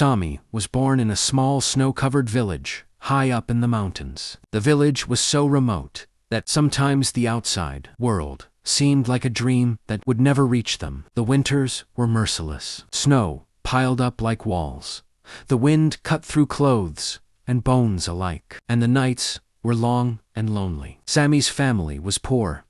Sami was born in a small snow-covered village, high up in the mountains. The village was so remote that sometimes the outside world seemed like a dream that would never reach them. The winters were merciless. Snow piled up like walls. The wind cut through clothes and bones alike. And the nights were long and lonely. Sami's family was poor.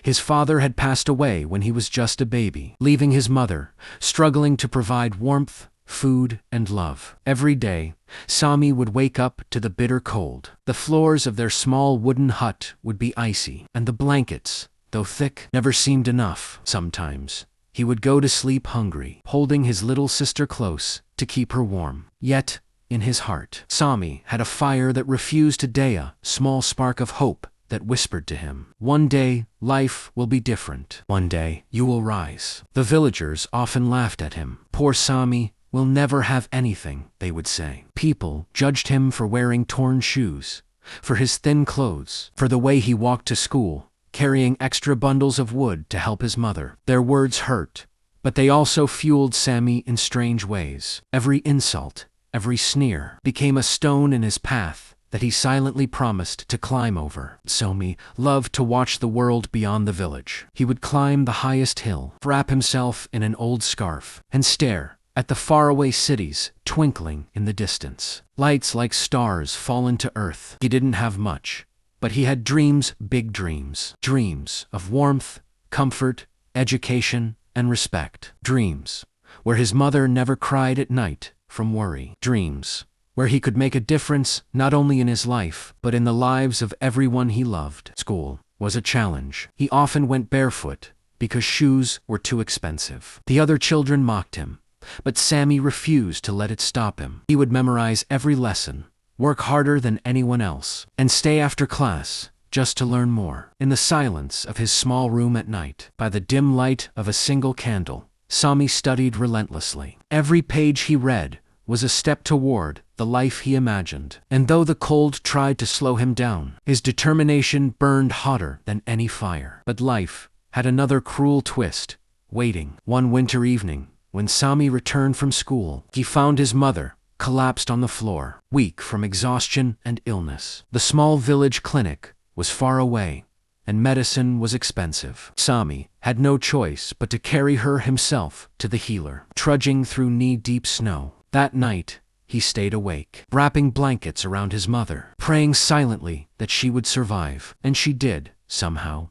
His father had passed away when he was just a baby, leaving his mother struggling to provide warmth, food, and love. Every day, Sami would wake up to the bitter cold. The floors of their small wooden hut would be icy, and the blankets, though thick, never seemed enough. Sometimes, he would go to sleep hungry, holding his little sister close to keep her warm. Yet, in his heart, Sami had a fire that refused to die, a small spark of hope that whispered to him, "One day, life will be different. One day, you will rise." The villagers often laughed at him. "Poor Sami will never have anything," they would say. People judged him for wearing torn shoes, for his thin clothes, for the way he walked to school, carrying extra bundles of wood to help his mother. Their words hurt, but they also fueled Sami in strange ways. Every insult, every sneer, became a stone in his path that he silently promised to climb over. Sami loved to watch the world beyond the village. He would climb the highest hill, wrap himself in an old scarf, and stare at the faraway cities twinkling in the distance. Lights like stars fallen to earth. He didn't have much, but he had dreams, big dreams. Dreams of warmth, comfort, education, and respect. Dreams where his mother never cried at night from worry. Dreams where he could make a difference not only in his life, but in the lives of everyone he loved. School was a challenge. He often went barefoot because shoes were too expensive. The other children mocked him, but Sami refused to let it stop him. He would memorize every lesson, work harder than anyone else, and stay after class just to learn more. In the silence of his small room at night, by the dim light of a single candle, Sami studied relentlessly. Every page he read was a step toward the life he imagined. And though the cold tried to slow him down, his determination burned hotter than any fire. But life had another cruel twist waiting. One winter evening, when Sami returned from school, he found his mother collapsed on the floor, weak from exhaustion and illness. The small village clinic was far away, and medicine was expensive. Sami had no choice but to carry her himself to the healer, trudging through knee-deep snow. That night, he stayed awake, wrapping blankets around his mother, praying silently that she would survive. And she did, somehow.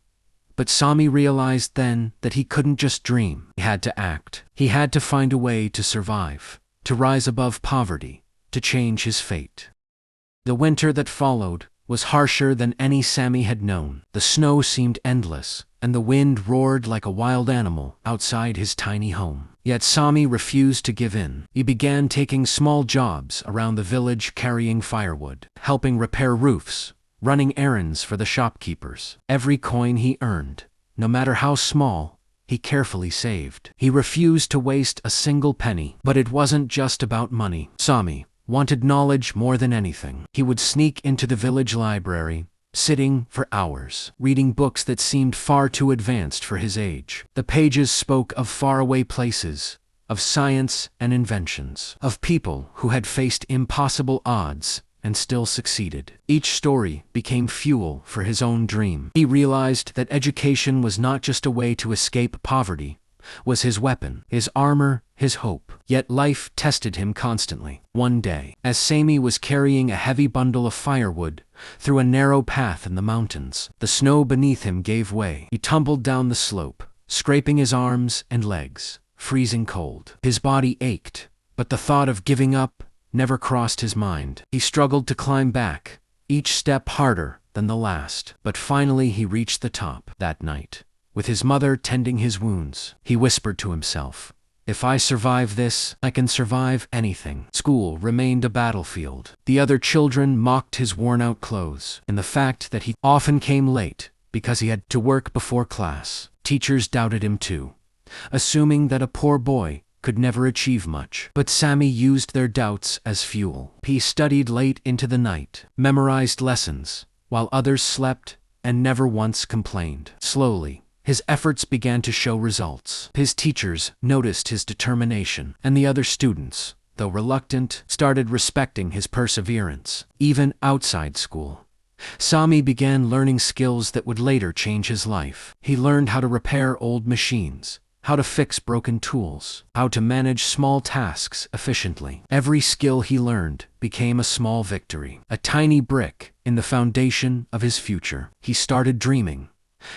But Sami realized then that he couldn't just dream. He had to act. He had to find a way to survive, to rise above poverty, to change his fate. The winter that followed was harsher than any Sami had known. The snow seemed endless, and the wind roared like a wild animal outside his tiny home. Yet Sami refused to give in. He began taking small jobs around the village, carrying firewood, helping repair roofs, running errands for the shopkeepers. Every coin he earned, no matter how small, he carefully saved. He refused to waste a single penny. But it wasn't just about money. Sami wanted knowledge more than anything. He would sneak into the village library, sitting for hours, reading books that seemed far too advanced for his age. The pages spoke of faraway places, of science and inventions, of people who had faced impossible odds and still succeeded. Each story became fuel for his own dream. He realized that education was not just a way to escape poverty, was his weapon, his armor, his hope. Yet life tested him constantly. One day, as Sami was carrying a heavy bundle of firewood through a narrow path in the mountains, the snow beneath him gave way. He tumbled down the slope, scraping his arms and legs, freezing cold. His body ached, but the thought of giving up never crossed his mind. He struggled to climb back, each step harder than the last. But finally he reached the top. That night, with his mother tending his wounds, he whispered to himself, "If I survive this, I can survive anything." School remained a battlefield. The other children mocked his worn-out clothes, and the fact that he often came late because he had to work before class. Teachers doubted him too, assuming that a poor boy could never achieve much. But Sami used their doubts as fuel. He studied late into the night, memorized lessons, while others slept, and never once complained. Slowly, his efforts began to show results. His teachers noticed his determination, and the other students though reluctant, started respecting his perseverance. Even outside school, Sami began learning skills that would later change his life. He learned how to repair old machines, how to fix broken tools, how to manage small tasks efficiently. Every skill he learned became a small victory, a tiny brick in the foundation of his future. He started dreaming,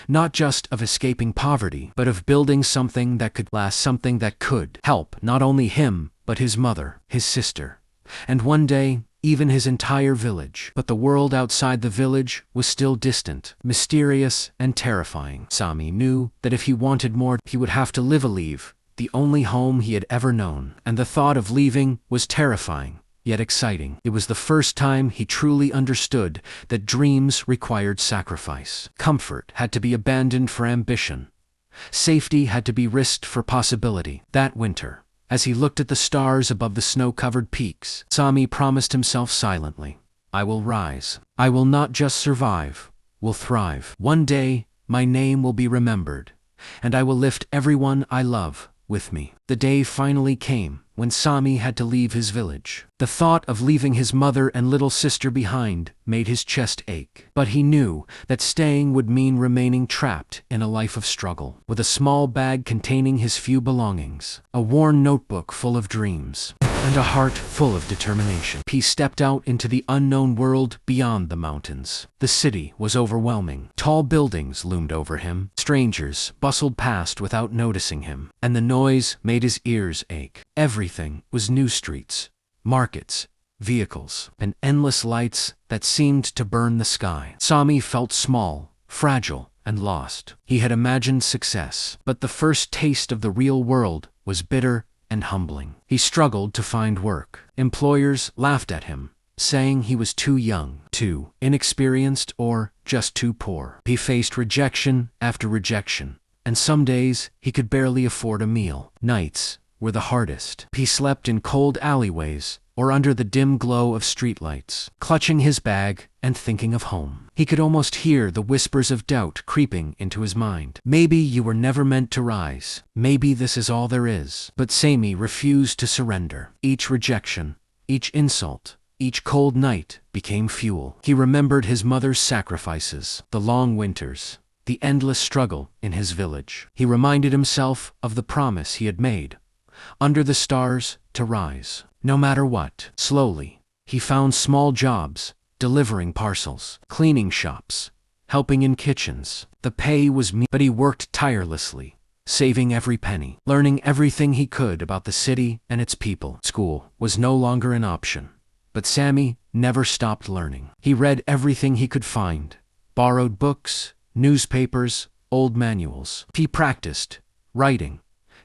not just of escaping poverty, but of building something that could last, something that could help not only him, but his mother, his sister, and one day, even his entire village. But the world outside the village was still distant, mysterious, and terrifying. Sami knew that if he wanted more, he would have to leave the only home he had ever known. And the thought of leaving was terrifying, yet exciting. It was the first time he truly understood that dreams required sacrifice. Comfort had to be abandoned for ambition. Safety had to be risked for possibility. That winter, as he looked at the stars above the snow-covered peaks, Sami promised himself silently, "I will rise. I will not just survive, will thrive. One day, my name will be remembered, and I will lift everyone I love with me." The day finally came when Sami had to leave his village. The thought of leaving his mother and little sister behind made his chest ache. But he knew that staying would mean remaining trapped in a life of struggle. With a small bag containing his few belongings, a worn notebook full of dreams, and a heart full of determination, he stepped out into the unknown world beyond the mountains. The city was overwhelming. Tall buildings loomed over him. Strangers bustled past without noticing him, and the noise made his ears ache. Everything was new: streets, markets, vehicles, and endless lights that seemed to burn the sky. Sami felt small, fragile, and lost. He had imagined success, but the first taste of the real world was bitter and humbling. He struggled to find work. Employers laughed at him, saying he was too young, too inexperienced, or just too poor. He faced rejection after rejection, and some days he could barely afford a meal. Nights were the hardest. He slept in cold alleyways or under the dim glow of streetlights, clutching his bag and thinking of home. He could almost hear the whispers of doubt creeping into his mind. Maybe you were never meant to rise. Maybe this is all there is. But Sami refused to surrender. Each rejection, each insult, each cold night became fuel. He remembered his mother's sacrifices, the long winters, the endless struggle in his village. He reminded himself of the promise he had made, under the stars, to rise, no matter what. Slowly, he found small jobs, delivering parcels, cleaning shops, helping in kitchens. The pay was meager, but he worked tirelessly, saving every penny, learning everything he could about the city and its people. School was no longer an option, but Sami never stopped learning. He read everything he could find, borrowed books, newspapers, old manuals. He practiced writing,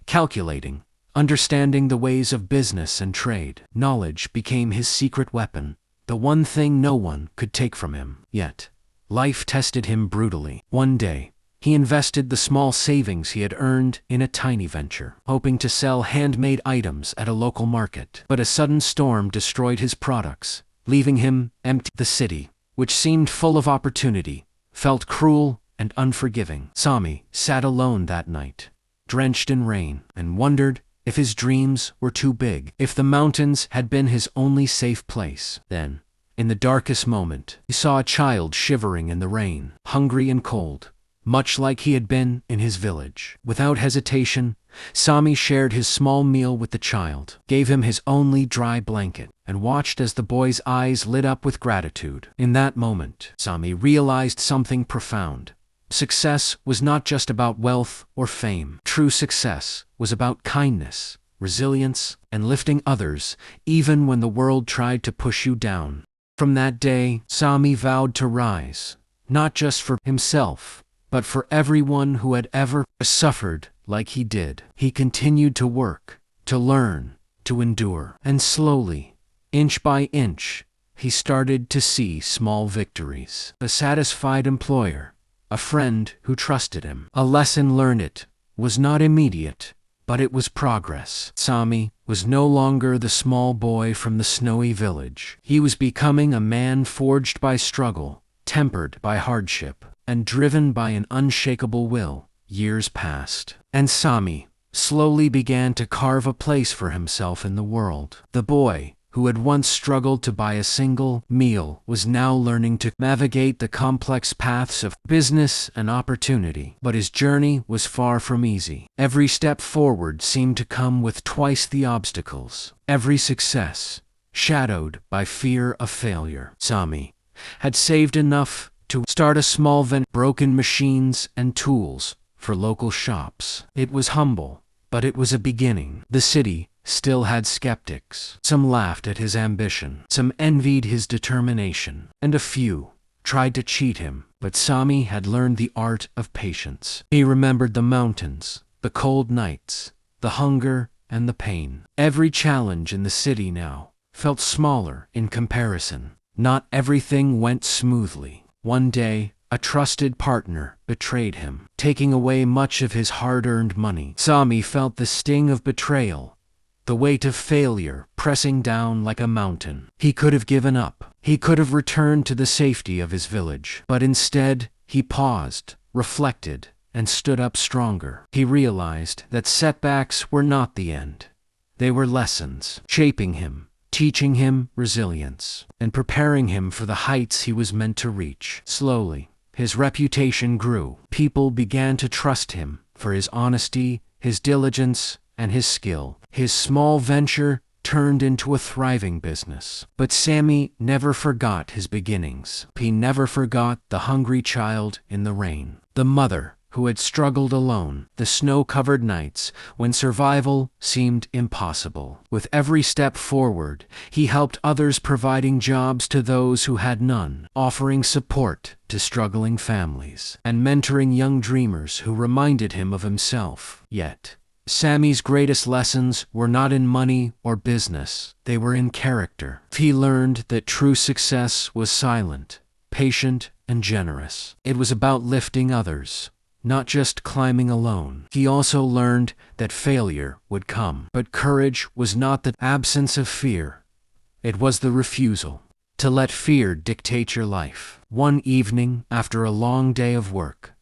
calculating, understanding the ways of business and trade. Knowledge became his secret weapon, the one thing no one could take from him. Yet, life tested him brutally. One day, he invested the small savings he had earned in a tiny venture, hoping to sell handmade items at a local market. But a sudden storm destroyed his products, leaving him empty. The city, which seemed full of opportunity, felt cruel and unforgiving. Sami sat alone that night, drenched in rain, and wondered if his dreams were too big, if the mountains had been his only safe place. Then, in the darkest moment, he saw a child shivering in the rain, hungry and cold, much like he had been in his village. Without hesitation, Sami shared his small meal with the child, gave him his only dry blanket, and watched as the boy's eyes lit up with gratitude. In that moment, Sami realized something profound. Success was not just about wealth or fame. True success was about kindness, resilience, and lifting others, even when the world tried to push you down. From that day, Sami vowed to rise, not just for himself, but for everyone who had ever suffered like he did. He continued to work, to learn, to endure, and slowly, inch by inch, he started to see small victories. A satisfied employer, a friend who trusted him. A lesson learned. It was not immediate, but it was progress. Sami was no longer the small boy from the snowy village. He was becoming a man forged by struggle, tempered by hardship, and driven by an unshakable will. Years passed, and Sami, slowly began to carve a place for himself in the world. The boy, who had once struggled to buy a single meal, was now learning to navigate the complex paths of business and opportunity. But his journey was far from easy. Every step forward seemed to come with twice the obstacles. Every success shadowed by fear of failure. Sami had saved enough to start a small vendor, broken machines and tools for local shops. It was humble, but it was a beginning. The city still had skeptics. Some laughed at his ambition, some envied his determination, and a few tried to cheat him. But Sami had learned the art of patience. He remembered the mountains, the cold nights, the hunger and the pain. Every challenge in the city now felt smaller in comparison. Not everything went smoothly. One day, a trusted partner betrayed him, taking away much of his hard-earned money. Sami felt the sting of betrayal, the weight of failure pressing down like a mountain. He could have given up. He could have returned to the safety of his village. But instead, he paused, reflected, and stood up stronger. He realized that setbacks were not the end. They were lessons, shaping him, teaching him resilience, and preparing him for the heights he was meant to reach. Slowly, his reputation grew. People began to trust him for his honesty, his diligence, and his skill. His small venture turned into a thriving business. But Sami never forgot his beginnings. He never forgot the hungry child in the rain, the mother who had struggled alone, the snow-covered nights when survival seemed impossible. With every step forward, he helped others, providing jobs to those who had none, offering support to struggling families, and mentoring young dreamers who reminded him of himself. Yet, Sami's greatest lessons were not in money or business. They were in character. He learned that true success was silent, patient, and generous. It was about lifting others, not just climbing alone. He also learned that failure would come. But courage was not the absence of fear. It was the refusal to let fear dictate your life. One evening, after a long day of work,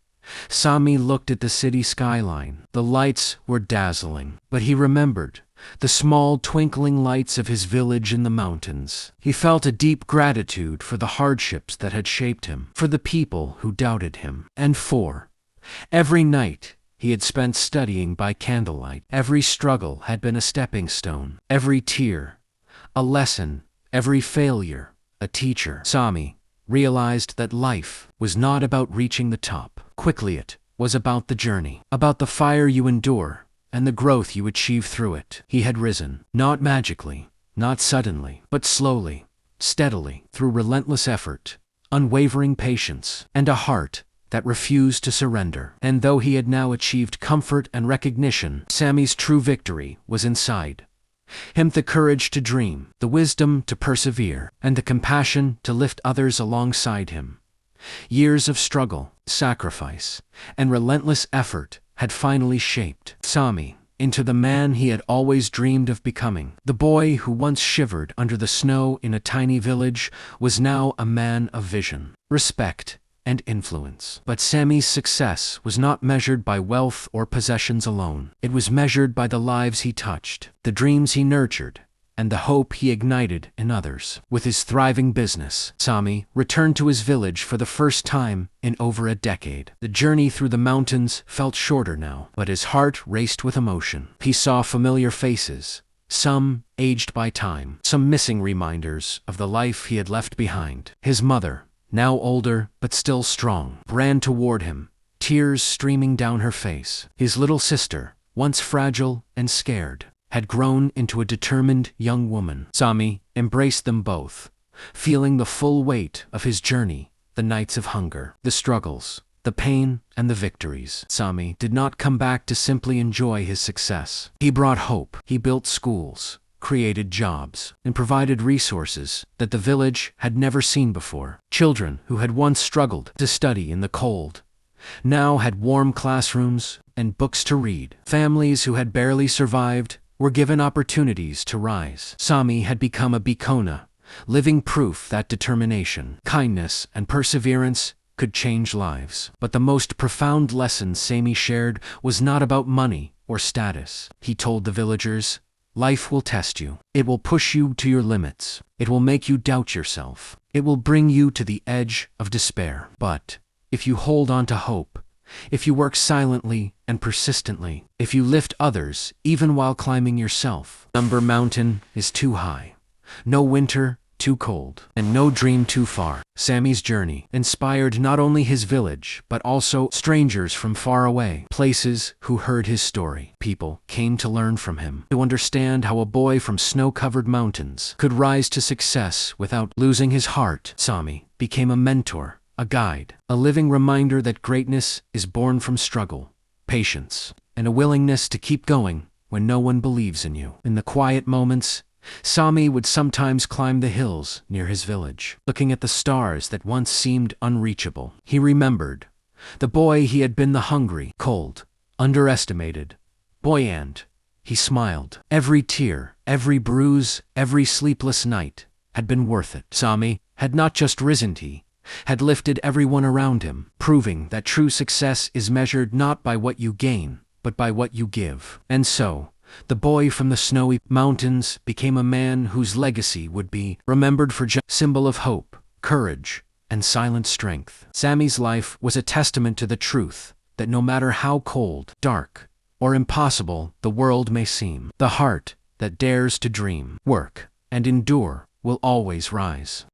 Sami looked at the city skyline. The lights were dazzling, but he remembered the small twinkling lights of his village in the mountains. He felt a deep gratitude for the hardships that had shaped him, for the people who doubted him, and for every night he had spent studying by candlelight. Every struggle had been a stepping stone, every tear a lesson, every failure a teacher. Sami realized that life was not about reaching the top quickly. It was about the journey, about the fire you endure and the growth you achieve through it. He had risen, not magically, not suddenly, but slowly, steadily, through relentless effort, unwavering patience, and a heart that refused to surrender. And though he had now achieved comfort and recognition, Sami's true victory was inside him: the courage to dream, the wisdom to persevere, and the compassion to lift others alongside him. Years of struggle, sacrifice, and relentless effort had finally shaped Sami into the man he had always dreamed of becoming. The boy who once shivered under the snow in a tiny village was now a man of vision, respect, and influence. But Sami's success was not measured by wealth or possessions alone. It was measured by the lives he touched, the dreams he nurtured, and the hope he ignited in others. With his thriving business, Sami returned to his village for the first time in over a decade. The journey through the mountains felt shorter now, but his heart raced with emotion. He saw familiar faces, some aged by time, some missing reminders of the life he had left behind. His mother, now older but still strong, ran toward him, tears streaming down her face. His little sister, once fragile and scared, had grown into a determined young woman. Sami embraced them both, feeling the full weight of his journey, the nights of hunger, the struggles, the pain, and the victories. Sami did not come back to simply enjoy his success. He brought hope. He built schools, created jobs, and provided resources that the village had never seen before. Children who had once struggled to study in the cold now had warm classrooms and books to read. Families who had barely survived were given opportunities to rise. Sami had become a beacon, living proof that determination, kindness, and perseverance could change lives. But the most profound lesson Sami shared was not about money or status. He told the villagers, "Life will test you. It will push you to your limits. It will make you doubt yourself. It will bring you to the edge of despair. But if you hold on to hope, if you work silently and persistently, if you lift others even while climbing yourself, no mountain is too high, no winter too cold, and no dream too far." Sami's journey inspired not only his village, but also strangers from far away places who heard his story. People came to learn from him, to understand how a boy from snow-covered mountains could rise to success without losing his heart. Sami became a mentor, a guide, a living reminder that greatness is born from struggle, patience, and a willingness to keep going when no one believes in you. In the quiet moments, Sami would sometimes climb the hills near his village, looking at the stars that once seemed unreachable. He remembered the boy he had been, the hungry, cold, underestimated boy, and he smiled. Every tear, every bruise, every sleepless night had been worth it. Sami had not just risen, he had lifted everyone around him, proving that true success is measured not by what you gain, but by what you give. And so, the boy from the snowy mountains became a man whose legacy would be remembered for a symbol of hope, courage, and silent strength. Sami's life was a testament to the truth that no matter how cold, dark, or impossible the world may seem, the heart that dares to dream, work, and endure will always rise.